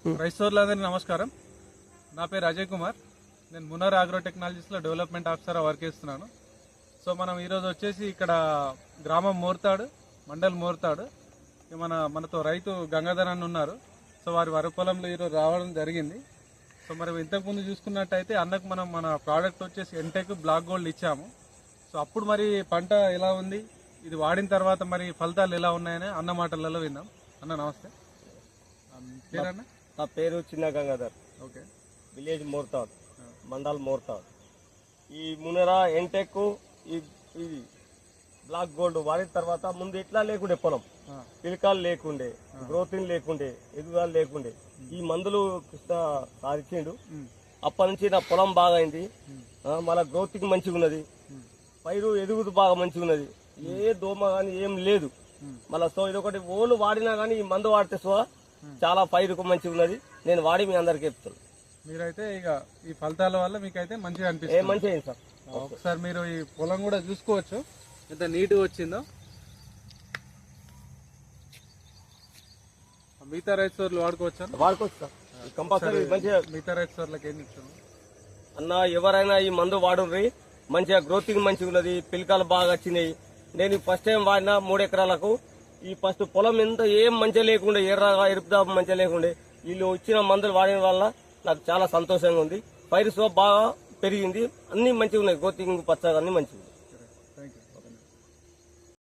రైతులందరికీ నమస్కారం. నా పేరు అజయ్ కుమార్. నేను మునర్ ఆగ్రో టెక్నాలజీస్లో డెవలప్మెంట్ ఆఫీసర్గా వర్క్ చేస్తున్నాను. సో మనం ఈరోజు వచ్చేసి ఇక్కడ గ్రామం మోర్తాడు, మండల్ మోర్తాడు, మనతో రైతు గంగాధర్ అన్న ఉన్నారు. సో వారి వరి పొలంలో ఈరోజు రావడం జరిగింది. సో మరి ఇంతకుముందు చూసుకున్నట్టయితే అన్నకు మనం మన ప్రోడక్ట్ వచ్చేసి ఎంటెక్ బ్లాక్ గోల్డ్ ఇచ్చాము. సో అప్పుడు మరి పంట ఎలా ఉంది, ఇది వాడిన తర్వాత మరి ఫలితాలు ఎలా ఉన్నాయని అన్న మాటలలో విందాం. అన్న నమస్తే. పేరన్నా? నా పేరు చిన్న గంగాధర్. ఓకే. విలేజ్ మోర్తాడ్, మండల్ మోర్తాడ్. ఈ మునరా ఎంటెక్ ఈ బ్లాక్ గోల్డ్ వాడిన తర్వాత ముందు ఇట్లా లేకుండే పొలం, పిలకాలు లేకుండే, గ్రోతింగ్ లేకుండే, ఎదుగుదల లేకుండే. ఈ మందులు కృష్ణ సాధించిండు. అప్పటి నుంచి నా పొలం బాగా అయింది. మళ్ళా గ్రోతింగ్ మంచిగా ఉన్నది, పైరు ఎదుగుదు బాగా మంచిగా ఉన్నది, ఏ దోమ కానీ ఏం లేదు. మళ్ళా సో ఇదొకటి ఓళ్ళు వాడినా కానీ ఈ మందు వాడితే సో చాలా పైరుకు మంచిగా ఉన్నది. నేను వాడి మీ అందరికి చెప్తాను. మీరైతే ఇక ఈ ఫలితాల వల్ల మీకైతే మంచిగా అనిపిస్తుంది. మంచిగా అయింది సార్. ఒకసారి మీరు ఈ పొలం కూడా చూసుకోవచ్చు ఎంత నీట్గా వచ్చిందో. మిగతా రైతు సోర్లు వాడుకోవచ్చు సార్. కంపల్సరీ మంచిగా. మిగతా రైతు సోర్లకు ఏం చెప్తాను అన్న, ఎవరైనా ఈ మందు వాడుర్రి, మంచిగా గ్రోతింగ్ మంచిగా ఉన్నది, పిలకలు బాగా వచ్చినాయి. నేను ఫస్ట్ టైం వాడిన 3 ఎకరాలకు ఈ ఫస్ట్ పొలం ఎంత ఏం మంచిగా లేకుండే, ఎర్రగా ఎరుపుదా మంచిగా లేకుండే. వీళ్ళు ఇచ్చిన మందులు వాడిన వల్ల నాకు చాలా సంతోషంగా ఉంది. పైరు సో బాగా పెరిగింది, అన్ని మంచిగా ఉన్నాయి, గ్రోతింగ్ పచ్చగా అన్ని మంచిగా.